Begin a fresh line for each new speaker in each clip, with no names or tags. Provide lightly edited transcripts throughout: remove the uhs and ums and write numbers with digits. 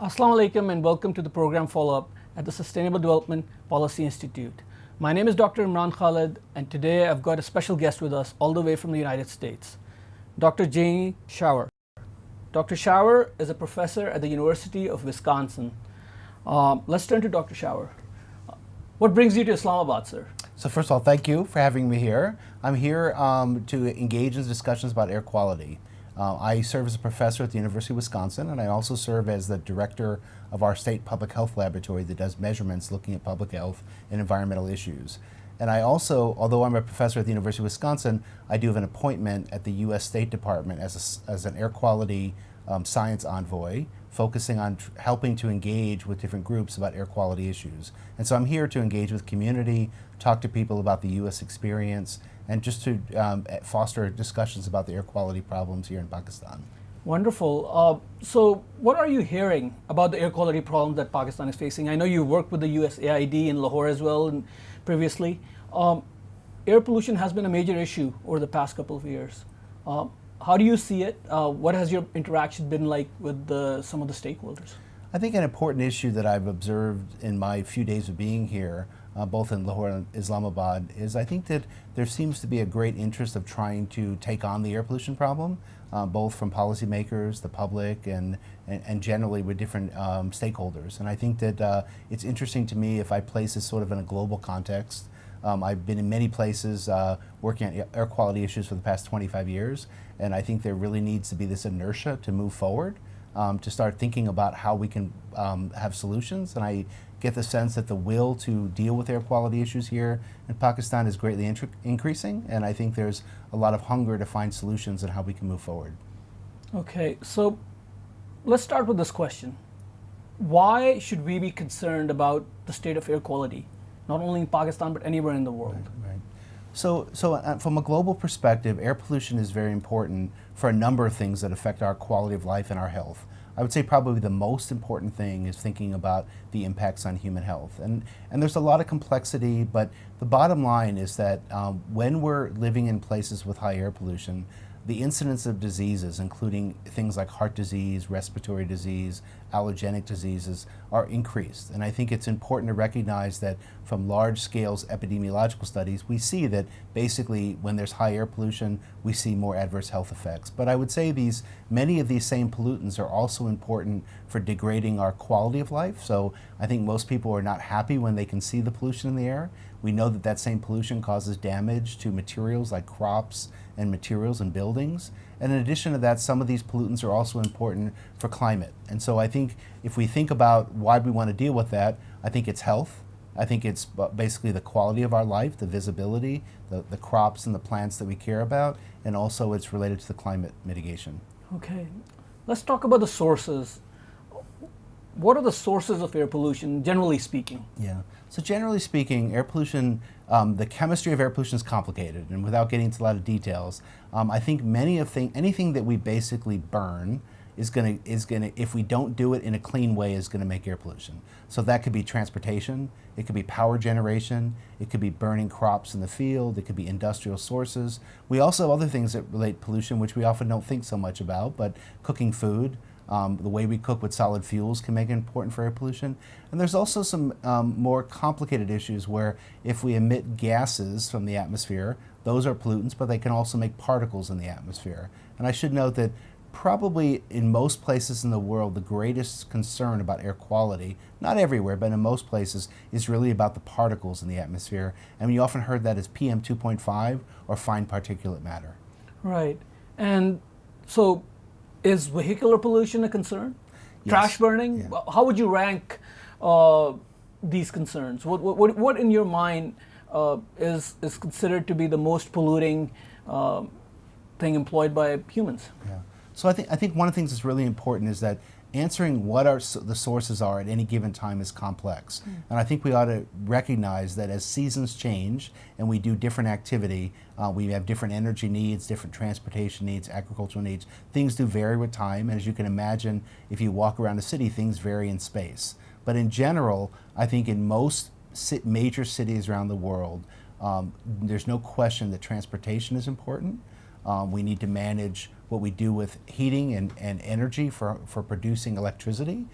Assalamu alaikum and welcome to the program follow-up at the Sustainable Development Policy Institute. My name is Dr. Imran Khalid, and today I've got a special guest with us all the way from the United States, Dr. James Schauer. Dr. Schauer is a professor at the University of Wisconsin. Let's turn to Dr. Schauer. What brings you to Islamabad, sir?
So first of all, thank you for having me here. I'm here to engage in discussions about air quality. I serve as a professor at the University of Wisconsin, and I also serve as the director of our state public health laboratory that does measurements looking at public health and environmental issues. And I also, although I'm a professor at the University of Wisconsin, I do have an appointment at the U.S. State Department as an air quality science envoy, focusing on helping to engage with different groups about air quality issues. And so I'm here to engage with community, talk to people about the U.S. experience, and just to foster discussions about the air quality problems here in Pakistan.
Wonderful. So what are you hearing about the air quality problems that Pakistan is facing? I know you worked with the USAID in Lahore as well and previously. Air pollution has been a major issue over the past couple of years. How do you see it? What has your interaction been like with some of the stakeholders?
I think an important issue that I've observed in my few days of being here, both in Lahore and Islamabad, is I think that there seems to be a great interest of trying to take on the air pollution problem, both from policymakers, the public, and generally with different stakeholders. And I think that it's interesting to me if I place this sort of in a global context. I've been in many places working on air quality issues for the past 25 years, and I think there really needs to be this inertia to move forward, to start thinking about how we can have solutions. And I get the sense that the will to deal with air quality issues here in Pakistan is greatly increasing, and I think there's a lot of hunger to find solutions and how we can move forward.
Okay, so let's start with this question. Why should we be concerned about the state of air quality, not only in Pakistan but anywhere in the world?
Right. So from a global perspective, air pollution is very important for a number of things that affect our quality of life and our health. I would say probably the most important thing is thinking about the impacts on human health. And there's a lot of complexity, but the bottom line is that when we're living in places with high air pollution, the incidence of diseases, including things like heart disease, respiratory disease, allergenic diseases, are increased. And I think it's important to recognize that from large-scale epidemiological studies, we see that basically when there's high air pollution, we see more adverse health effects. But I would say many of these same pollutants are also important for degrading our quality of life. So I think most people are not happy when they can see the pollution in the air. We know that that same pollution causes damage to materials like crops and materials and buildings. And in addition to that, some of these pollutants are also important for climate. And so I think if we think about why we want to deal with that, I think it's health. I think it's basically the quality of our life, the visibility, the crops and the plants that we care about, and also it's related to the climate mitigation.
Okay, let's talk about the sources. What are the sources of air pollution, generally speaking?
Yeah, so generally speaking, air pollution, the chemistry of air pollution is complicated, and without getting into a lot of details, I think anything that we basically burn is gonna, if we don't do it in a clean way, is gonna make air pollution. So that could be transportation, it could be power generation, it could be burning crops in the field, it could be industrial sources. We also have other things that relate pollution, which we often don't think so much about, but cooking food, the way we cook with solid fuels can make it important for air pollution. And there's also some more complicated issues where if we emit gases from the atmosphere, those are pollutants, but they can also make particles in the atmosphere. And I should note that probably in most places in the world, the greatest concern about air quality, not everywhere, but in most places, is really about the particles in the atmosphere. And you often heard that as PM 2.5 or fine particulate matter.
Right. And so is vehicular pollution a concern?
Yes.
Trash burning?
Yeah.
How would you rank these concerns? What in your mind is considered to be the most polluting thing employed by humans?
Yeah. So I think one of the things that's really important is that answering what the sources are at any given time is complex. And I think we ought to recognize that as seasons change and we do different activity, we have different energy needs, different transportation needs, agricultural needs. Things do vary with time, and as you can imagine, if you walk around a city, things vary in space. But in general, I think in most major cities around the world, there's no question that transportation is important. We need to manage what we do with heating and energy for producing electricity,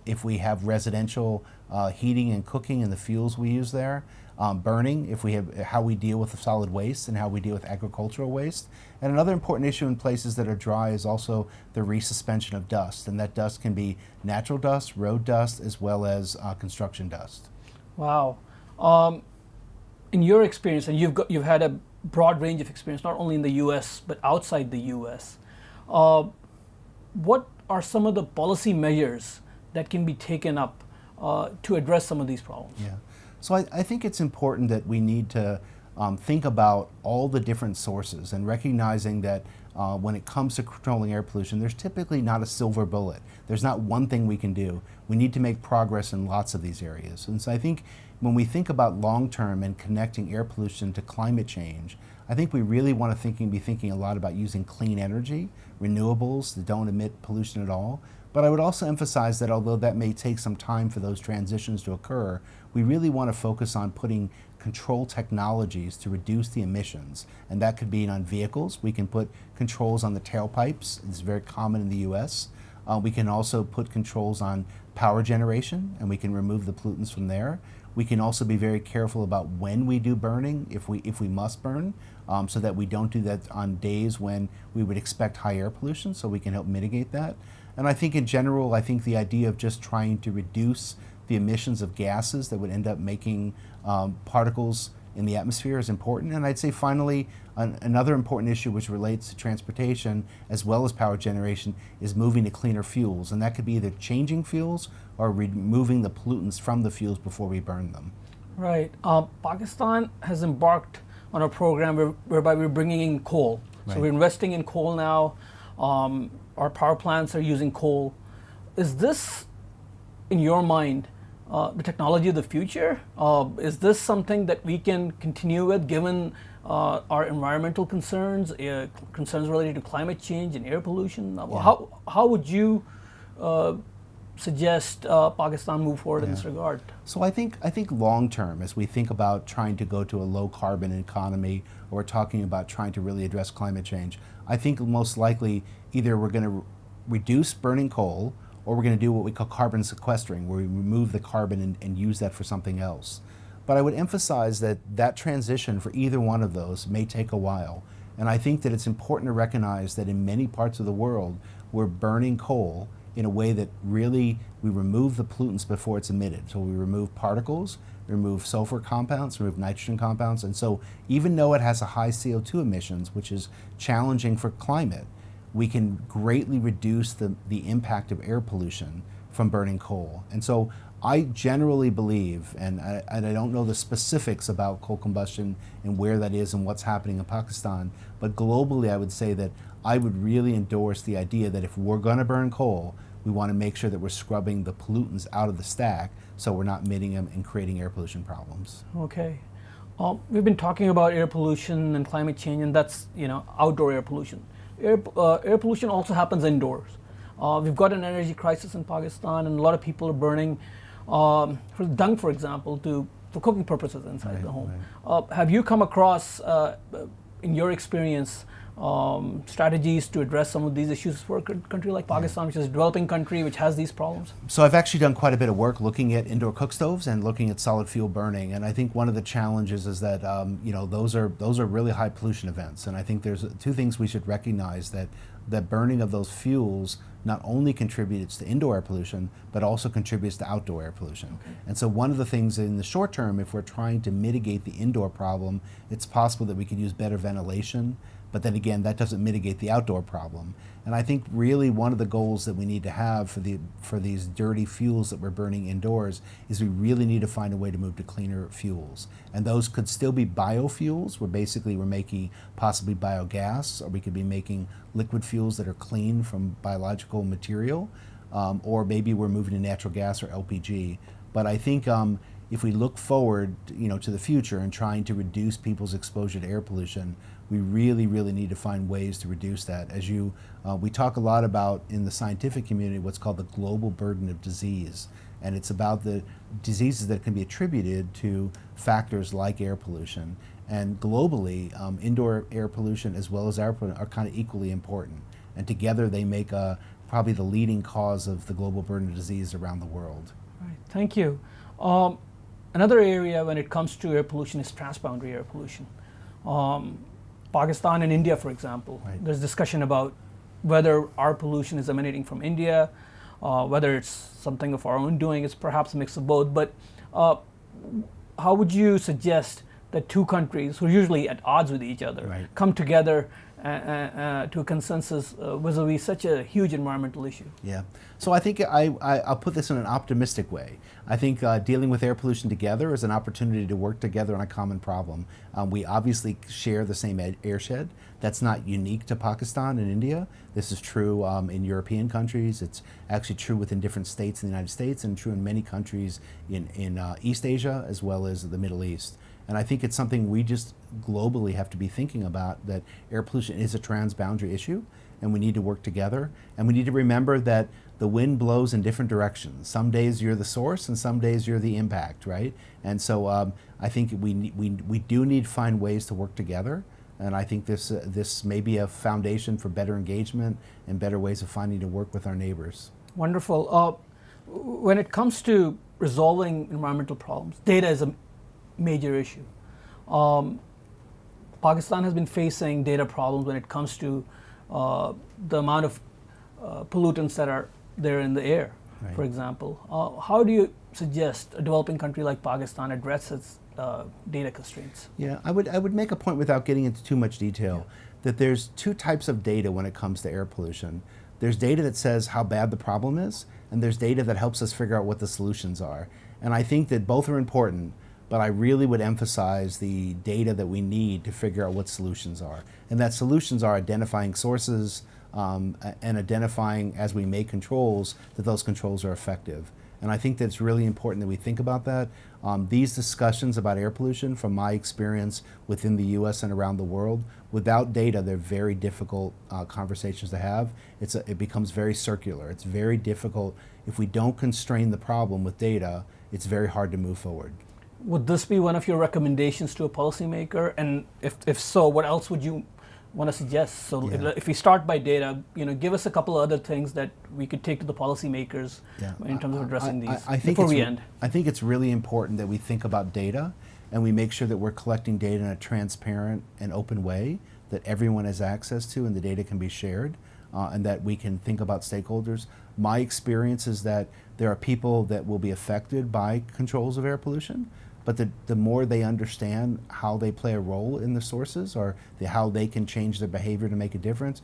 if we have residential heating and cooking and the fuels we use there, burning, if we have how we deal with the solid waste and how we deal with agricultural waste. And another important issue in places that are dry is also the resuspension of dust, and that dust can be natural dust, road dust, as well as construction dust.
Wow. In your experience, and you've had a broad range of experience, not only in the U.S. but outside the U.S. What are some of the policy measures that can be taken up to address some of these problems?
Yeah. So I think it's important that we need to think about all the different sources and recognizing that when it comes to controlling air pollution, there's typically not a silver bullet. There's not one thing we can do. We need to make progress in lots of these areas. And so I think when we think about long-term and connecting air pollution to climate change, I think we really want to be thinking a lot about using clean energy, renewables that don't emit pollution at all. But I would also emphasize that although that may take some time for those transitions to occur, we really want to focus on putting control technologies to reduce the emissions. And that could be on vehicles. We can put controls on the tailpipes. It's very common in the US. We can also put controls on power generation, and we can remove the pollutants from there. We can also be very careful about when we do burning, if we must burn, so that we don't do that on days when we would expect high air pollution, so we can help mitigate that. And I think in general, I think the idea of just trying to reduce the emissions of gases that would end up making particles in the atmosphere is important. And I'd say finally, another important issue which relates to transportation as well as power generation is moving to cleaner fuels. And that could be either changing fuels or removing the pollutants from the fuels before we burn them.
Right. Pakistan has embarked on a program whereby we're bringing in coal.
Right.
So we're investing in coal now. Our power plants are using coal. Is this, in your mind, the technology of the future? Is this something that we can continue with given our environmental concerns, concerns related to climate change and air pollution?
Yeah.
How would you suggest Pakistan move forward in this regard?
So I think long term, as we think about trying to go to a low carbon economy, or talking about trying to really address climate change, I think most likely either we're going to reduce burning coal, or we're going to do what we call carbon sequestering, where we remove the carbon and use that for something else. But I would emphasize that that transition for either one of those may take a while. And I think that it's important to recognize that in many parts of the world, we're burning coal in a way that really we remove the pollutants before it's emitted. So we remove particles, remove sulfur compounds, remove nitrogen compounds. And so even though it has a high CO2 emissions, which is challenging for climate, we can greatly reduce the impact of air pollution from burning coal. And so I generally believe, and I don't know the specifics about coal combustion and where that is and what's happening in Pakistan, but globally I would say that I would really endorse the idea that if we're going to burn coal, we want to make sure that we're scrubbing the pollutants out of the stack so we're not emitting them and creating air pollution problems.
Okay. We've been talking about air pollution and climate change, and that's outdoor air pollution. Air pollution also happens indoors. We've got an energy crisis in Pakistan, and a lot of people are burning dung, for example, for cooking purposes inside the home. Right. Have you come across, in your experience, strategies to address some of these issues for a country like Pakistan, which is a developing country, which has these problems?
So I've actually done quite a bit of work looking at indoor cook stoves and looking at solid fuel burning, and I think one of the challenges is that those are really high pollution events, and I think there's two things we should recognize: that burning of those fuels not only contributes to indoor air pollution, but also contributes to outdoor air pollution. Okay. And so one of the things in the short term, if we're trying to mitigate the indoor problem, it's possible that we could use better ventilation, but then again, that doesn't mitigate the outdoor problem. And I think really one of the goals that we need to have for these dirty fuels that we're burning indoors is we really need to find a way to move to cleaner fuels. And those could still be biofuels, where basically we're making possibly biogas, or we could be making liquid fuels that are clean from biological material, or maybe we're moving to natural gas or LPG. But I think if we look forward, to the future and trying to reduce people's exposure to air pollution, we really, really need to find ways to reduce that. As we talk a lot about in the scientific community what's called the global burden of disease, and it's about the diseases that can be attributed to factors like air pollution. And globally, indoor air pollution as well as air pollution are kind of equally important. And together they make probably the leading cause of the global burden of disease around the world.
Right, thank you. Another area when it comes to air pollution is transboundary air pollution. Pakistan and India, for example,
right.
There's discussion about whether our pollution is emanating from India, whether it's something of our own doing. It's perhaps a mix of both. But how would you suggest that two countries who are usually at odds with each other
right.
come together to a consensus vis-a-vis such a huge environmental issue?
Yeah, so I think I'll put this in an optimistic way. I think dealing with air pollution together is an opportunity to work together on a common problem. We obviously share the same airshed. That's not unique to Pakistan and India. This is true in European countries. It's actually true within different states in the United States and true in many countries in East Asia as well as the Middle East. And I think it's something we just globally have to be thinking about, that air pollution is a transboundary issue and we need to work together. And we need to remember that the wind blows in different directions. Some days you're the source and some days you're the impact, right? And so I think we do need to find ways to work together. And I think this may be a foundation for better engagement and better ways of finding to work with our neighbors.
Wonderful. When it comes to resolving environmental problems, data is a major issue. Pakistan has been facing data problems when it comes to the amount of pollutants that are there in the air,
right.
For example. How do you suggest a developing country like Pakistan address its data constraints?
Yeah, I would make a point without getting into too much detail that there's two types of data when it comes to air pollution. There's data that says how bad the problem is, and there's data that helps us figure out what the solutions are. And I think that both are important, but I really would emphasize the data that we need to figure out what solutions are. And that solutions are identifying sources and identifying, as we make controls, that those controls are effective. And I think that it's really important that we think about that. These discussions about air pollution, from my experience within the U.S. and around the world, without data, they're very difficult conversations to have. It becomes very circular. It's very difficult. If we don't constrain the problem with data, it's very hard to move forward.
Would this be one of your recommendations to a policymaker? And if so, what else would you want to suggest? So if we start by data, give us a couple of other things that we could take to the policymakers in terms of addressing these before we end.
I think it's really important that we think about data and we make sure that we're collecting data in a transparent and open way that everyone has access to and the data can be shared and that we can think about stakeholders. My experience is that there are people that will be affected by controls of air pollution, but the more they understand how they play a role in the sources or how they can change their behavior to make a difference,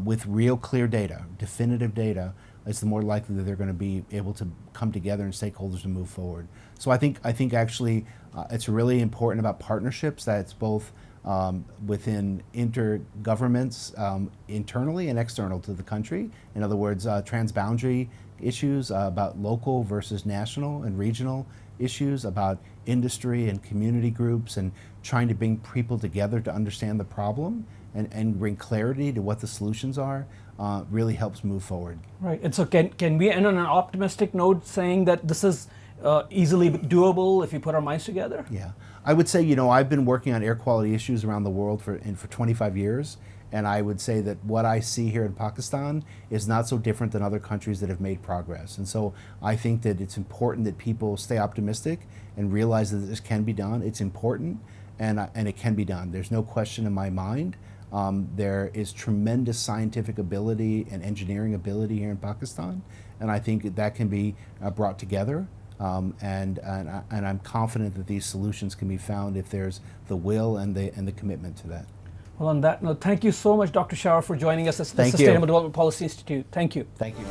with real clear data, definitive data, it's the more likely that they're going to be able to come together and stakeholders to move forward. So I think actually it's really important about partnerships, that it's both within intergovernments internally and external to the country. In other words, transboundary issues about local versus national and regional issues, about industry and community groups, and trying to bring people together to understand the problem and bring clarity to what the solutions are, really helps move forward.
Right, and so can we end on an optimistic note saying that this is easily doable if we put our minds together?
Yeah, I would say, I've been working on air quality issues around the world for 25 years, and I would say that what I see here in Pakistan is not so different than other countries that have made progress. And so I think that it's important that people stay optimistic and realize that this can be done. It's important, and it can be done. There's no question in my mind. There is tremendous scientific ability and engineering ability here in Pakistan, and I think that can be brought together. And I'm confident that these solutions can be found if there's the will and the commitment to that.
Well, on that note, thank you so much, Dr. Schauer, for joining us at the Sustainable Development Policy Institute. Thank you.
Thank you.